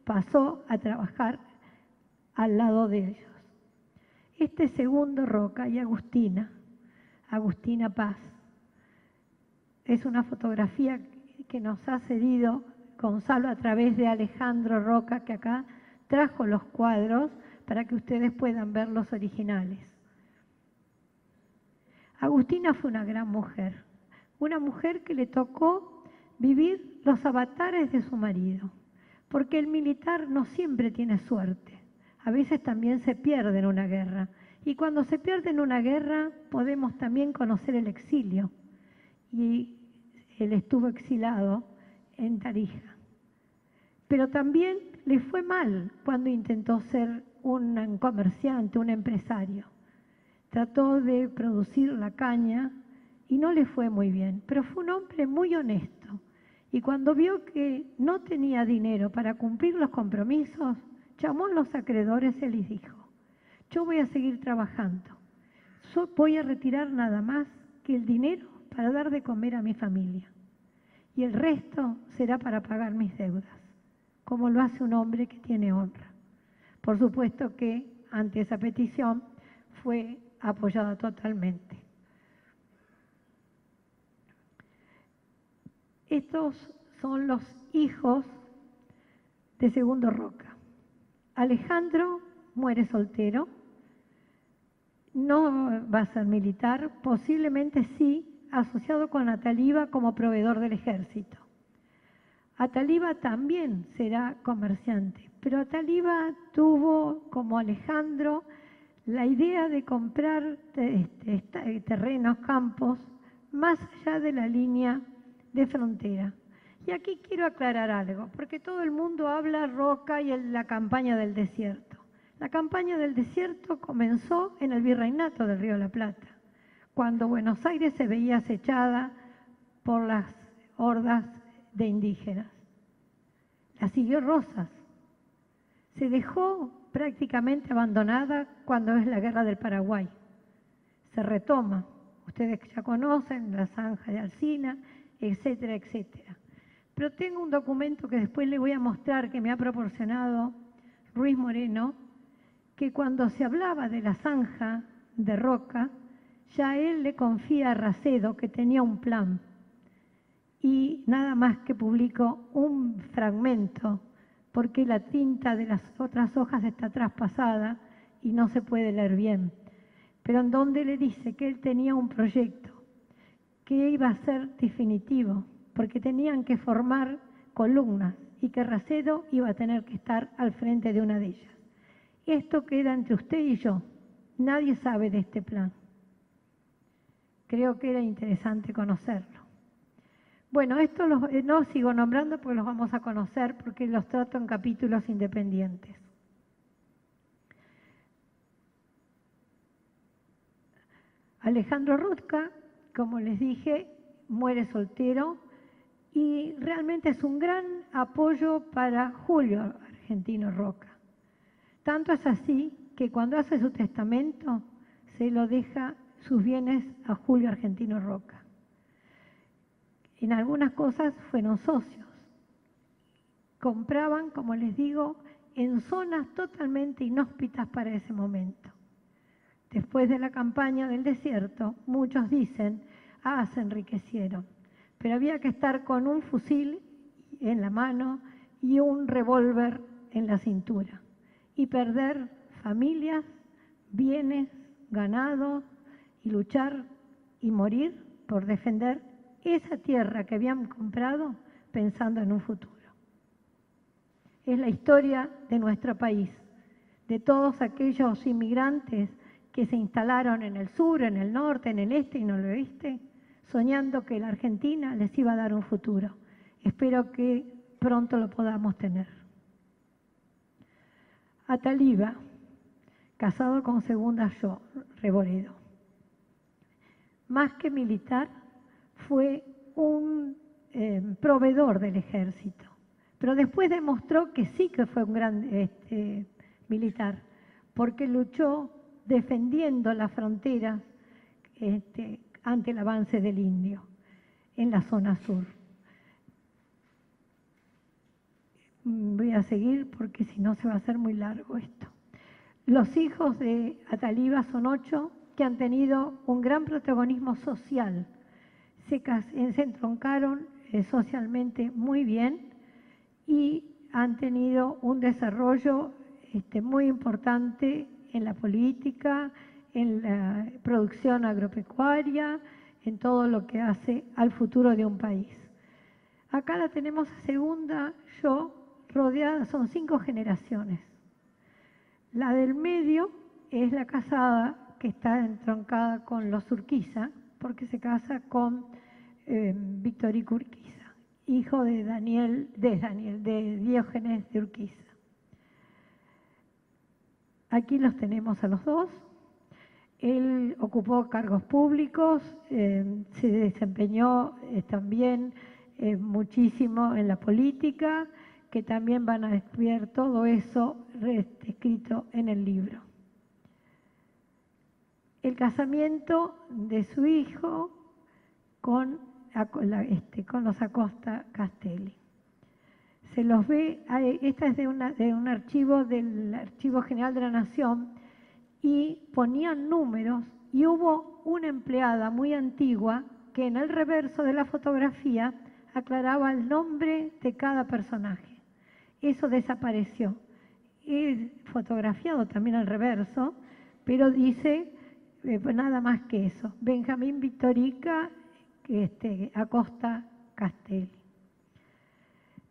pasó a trabajar al lado de ellos. Este segundo Roca y Agustina Paz, es una fotografía que nos ha cedido Gonzalo a través de Alejandro Roca, que acá trajo los cuadros para que ustedes puedan ver los originales. Agustina fue una gran mujer, una mujer que le tocó vivir los avatares de su marido, porque el militar no siempre tiene suerte, a veces también se pierde en una guerra, y cuando se pierde en una guerra podemos también conocer el exilio, y él estuvo exilado en Tarija. Pero también le fue mal cuando intentó ser un comerciante, un empresario. Trató de producir la caña y no le fue muy bien, pero fue un hombre muy honesto. Y cuando vio que no tenía dinero para cumplir los compromisos, llamó a los acreedores y les dijo: yo voy a seguir trabajando, voy a retirar nada más que el dinero para dar de comer a mi familia, y el resto será para pagar mis deudas, como lo hace un hombre que tiene honra. Por supuesto que ante esa petición fue apoyada totalmente. Estos son los hijos de Segundo Roca. Alejandro muere soltero, no va a ser militar, posiblemente sí asociado con Ataliba como proveedor del ejército. Ataliba también será comerciante, pero Ataliba tuvo, como Alejandro, la idea de comprar terrenos, campos, más allá de la línea de frontera. Y aquí quiero aclarar algo, porque todo el mundo habla Roca y la campaña del desierto. La campaña del desierto comenzó en el Virreinato del Río de la Plata, cuando Buenos Aires se veía acechada por las hordas de indígenas. La siguió Rosas. Se dejó prácticamente abandonada cuando es la Guerra del Paraguay. Se retoma. Ustedes ya conocen la zanja de Alsina, etcétera, etcétera. Pero tengo un documento que después les voy a mostrar que me ha proporcionado Ruiz Moreno, que cuando se hablaba de la zanja de Roca, ya él le confía a Racedo que tenía un plan. Y nada más que publico un fragmento, porque la tinta de las otras hojas está traspasada y no se puede leer bien. Pero en donde le dice que él tenía un proyecto que iba a ser definitivo, porque tenían que formar columnas y que Racedo iba a tener que estar al frente de una de ellas. Esto queda entre usted y yo. Nadie sabe de este plan. Creo que era interesante conocerlo. Bueno, esto no sigo nombrando porque los vamos a conocer, porque los trato en capítulos independientes. Alejandro Roca, como les dije, muere soltero y realmente es un gran apoyo para Julio Argentino Roca. Tanto es así que cuando hace su testamento se lo deja sus bienes a Julio Argentino Roca. En algunas cosas fueron socios. Compraban, como les digo, en zonas totalmente inhóspitas para ese momento. Después de la campaña del desierto, muchos dicen, se enriquecieron. Pero había que estar con un fusil en la mano y un revólver en la cintura. Y perder familias, bienes, ganado, y luchar y morir por defender esa tierra que habían comprado pensando en un futuro. Es la historia de nuestro país, de todos aquellos inmigrantes que se instalaron en el sur, en el norte, en el este y en el oeste, soñando que la Argentina les iba a dar un futuro. Espero que pronto lo podamos tener. Ataliba, casado con Segunda Reboredo. Más que militar, fue un proveedor del ejército, pero después demostró que sí que fue un gran militar, porque luchó defendiendo las fronteras ante el avance del indio en la zona sur. Voy a seguir porque si no se va a hacer muy largo esto. Los hijos de Ataliba son 8 que han tenido un gran protagonismo social. Se entroncaron socialmente muy bien y han tenido un desarrollo muy importante en la política, en la producción agropecuaria, en todo lo que hace al futuro de un país. Acá la tenemos a segunda, yo, rodeada, son 5 generaciones. La del medio es la casada que está entroncada con los Urquiza, porque se casa con Victorica Urquiza, hijo de Diógenes de Urquiza. Aquí los tenemos a los dos. Él ocupó cargos públicos, se desempeñó también muchísimo en la política, que también van a ver todo eso escrito en el libro. El casamiento de su hijo con los Acosta Castelli. Se los ve, esta es de un archivo del Archivo General de la Nación, y ponían números, y hubo una empleada muy antigua que en el reverso de la fotografía aclaraba el nombre de cada personaje. Eso desapareció. He fotografiado también el reverso, pero dice nada más que eso. Benjamín Victorica Acosta Castelli.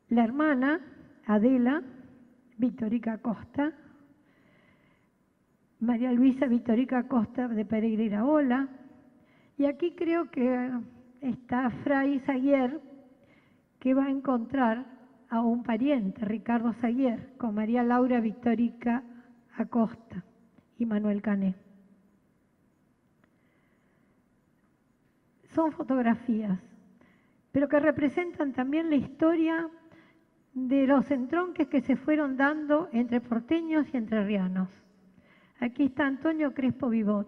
La hermana, Adela Victorica Acosta, María Luisa Victorica Acosta de Pereira Iraola, y aquí creo que está Fray Zaguier, que va a encontrar a un pariente, Ricardo Zaguier, con María Laura Victorica Acosta y Manuel Cané. Son fotografías, pero que representan también la historia de los entronques que se fueron dando entre porteños y entrerrianos. Aquí está Antonio Crespo Vivot,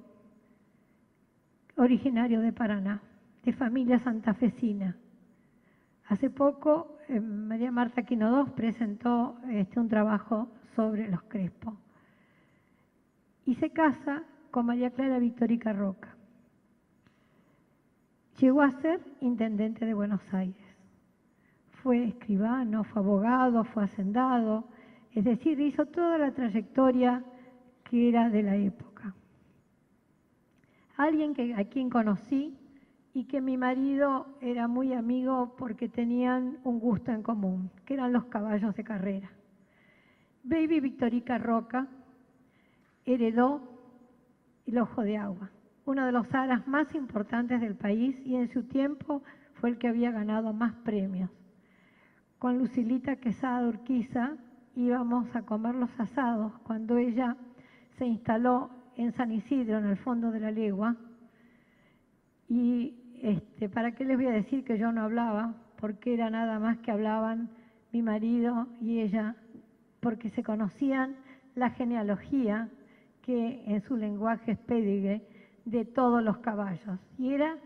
originario de Paraná, de familia santafesina. Hace poco María Marta Quinodós presentó un trabajo sobre los Crespo. Y se casa con María Clara Victorica Roca. Llegó a ser intendente de Buenos Aires. Fue escribano, fue abogado, fue hacendado, es decir, hizo toda la trayectoria que era de la época. Alguien a quien conocí y que mi marido era muy amigo porque tenían un gusto en común, que eran los caballos de carrera. Baby Victorica Roca heredó el Ojo de Agua, uno de los aras más importantes del país, y en su tiempo fue el que había ganado más premios. Con Lucilita Quesada Urquiza íbamos a comer los asados cuando ella se instaló en San Isidro, en el fondo de la legua, y ¿para qué les voy a decir que yo no hablaba? Porque era nada más que hablaban mi marido y ella, porque se conocían la genealogía, que en su lenguaje es pedigree, de todos los caballos. Y era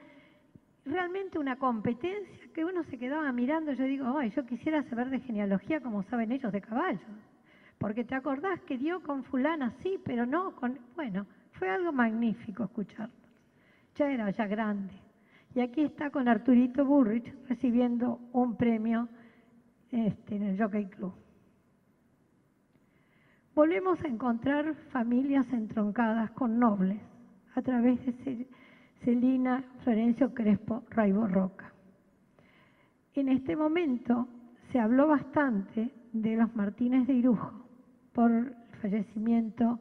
realmente una competencia que uno se quedaba mirando. Yo digo, ay, yo quisiera saber de genealogía como saben ellos de caballos. Porque te acordás que dio con fulana, sí, pero no con... Bueno, fue algo magnífico escucharlo. Ya era ya grande. Y aquí está con Arturito Burrich recibiendo un premio en el Jockey Club. Volvemos a encontrar familias entroncadas con nobles a través de Celina Florencio Crespo Raibo Roca. En este momento se habló bastante de los Martínez de Irujo por el fallecimiento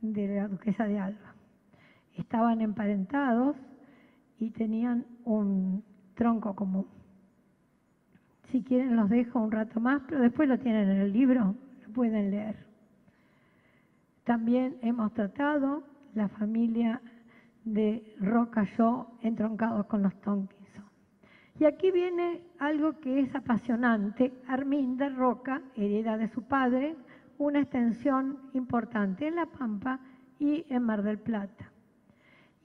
de la duquesa de Alba. Estaban emparentados y tenían un tronco común. Si quieren los dejo un rato más, pero después lo tienen en el libro, lo pueden leer. También hemos tratado la familia de Roca-Yo entroncados con los Tonkinson. Y aquí viene algo que es apasionante. Arminda Roca hereda de su padre una extensión importante en La Pampa y en Mar del Plata.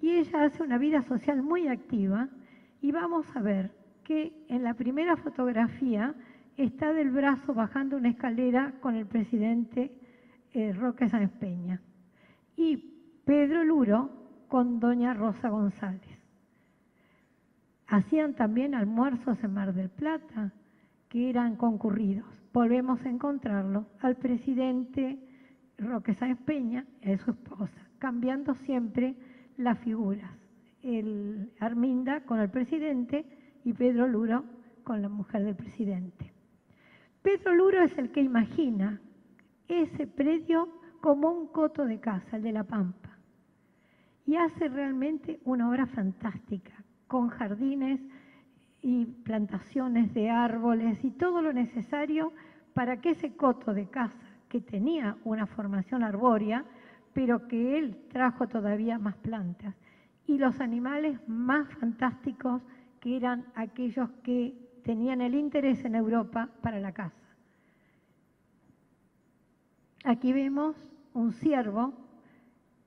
Y ella hace una vida social muy activa, y vamos a ver que en la primera fotografía está del brazo bajando una escalera con el presidente Roque Sáenz Peña. Y Pedro Luro con doña Rosa González. Hacían también almuerzos en Mar del Plata, que eran concurridos. Volvemos a encontrarlo al presidente Roque Sáenz Peña y a su esposa, cambiando siempre las figuras. Arminda con el presidente y Pedro Luro con la mujer del presidente. Pedro Luro es el que imagina ese predio como un coto de casa, el de La Pampa, y hace realmente una obra fantástica, con jardines y plantaciones de árboles y todo lo necesario para que ese coto de casa, que tenía una formación arbórea, pero que él trajo todavía más plantas, y los animales más fantásticos, que eran aquellos que tenían el interés en Europa para la caza. Aquí vemos un ciervo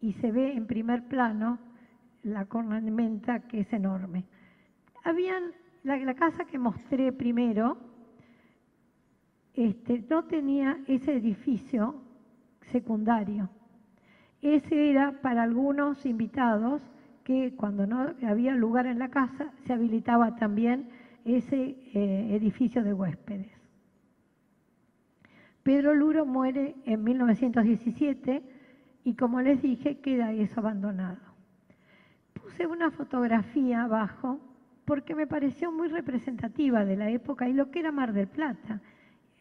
y se ve en primer plano la cornamenta, que es enorme. La casa que mostré primero no tenía ese edificio secundario. Ese era para algunos invitados que cuando no había lugar en la casa se habilitaba también ese edificio de huéspedes. Pedro Luro muere en 1917 y, como les dije, queda eso abandonado. Puse una fotografía abajo porque me pareció muy representativa de la época y lo que era Mar del Plata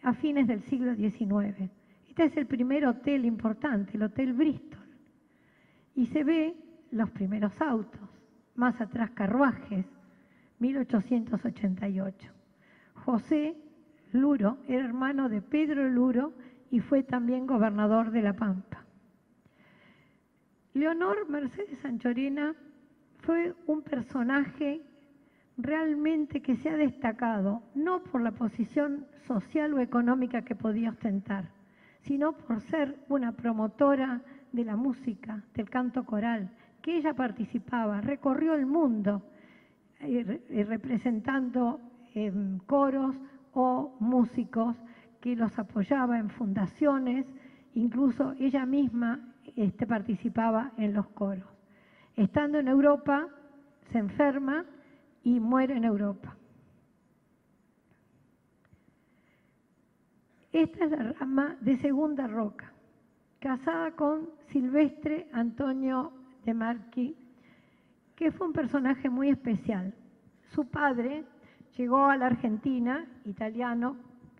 a fines del siglo XIX. Este es el primer hotel importante, el Hotel Bristol. Y se ve los primeros autos, más atrás carruajes, 1888. José Luro era hermano de Pedro Luro y fue también gobernador de La Pampa. Leonor Mercedes Anchorena fue un personaje realmente que se ha destacado, no por la posición social o económica que podía ostentar, sino por ser una promotora de la música, del canto coral, que ella participaba, recorrió el mundo representando coros o músicos que los apoyaba en fundaciones, incluso ella misma participaba en los coros. Estando en Europa, se enferma y muere en Europa. Esta es la rama de Segunda Roca, casada con Silvestre Antonio de Marchi, que fue un personaje muy especial. Su padre llegó a la Argentina, italiano,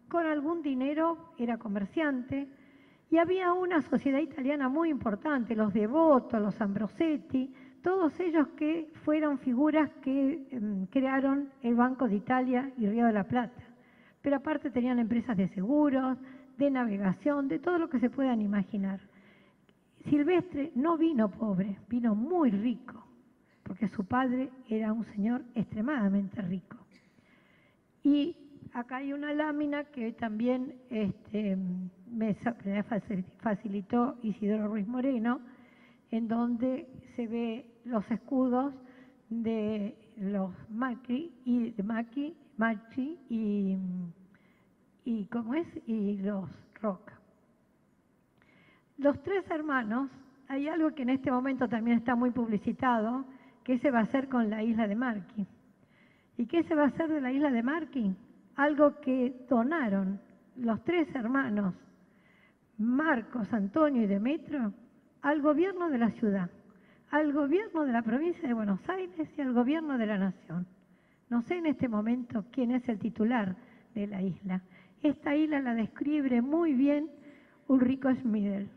con algún dinero, era comerciante, y había una sociedad italiana muy importante, los Devoto, los Ambrosetti, todos ellos que fueron figuras que crearon el Banco de Italia y Río de la Plata. Pero aparte tenían empresas de seguros, de navegación, de todo lo que se puedan imaginar. Silvestre no vino pobre, vino muy rico, porque su padre era un señor extremadamente rico. Y acá hay una lámina que también me facilitó Isidoro Ruiz Moreno, en donde se ve los escudos de los Macri y de Macchi y ¿cómo es? Y los Roca. Los tres hermanos, hay algo que en este momento también está muy publicitado, que se va a hacer con la isla de Marchi. ¿Y qué se va a hacer de la isla de Marchi? Algo que donaron los tres hermanos, Marcos, Antonio y Demetrio, al gobierno de la ciudad, al gobierno de la provincia de Buenos Aires y al gobierno de la nación. No sé en este momento quién es el titular de la isla. Esta isla la describe muy bien Ulrico Schmidl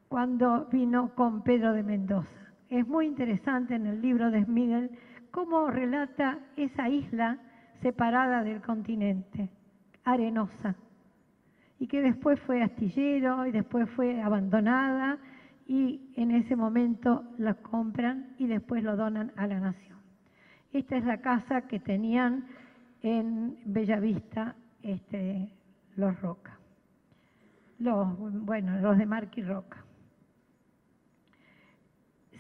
cuando vino con Pedro de Mendoza. Es muy interesante en el libro de Schmidl cómo relata esa isla separada del continente, arenosa, y que después fue astillero y después fue abandonada y en ese momento la compran y después lo donan a la nación. Esta es la casa que tenían en Bellavista los Roca, los de Marchi Roca.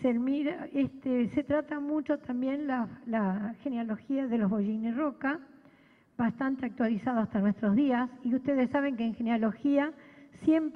Se trata mucho también la genealogía de los Bollini Roca, bastante actualizado hasta nuestros días, y ustedes saben que en genealogía siempre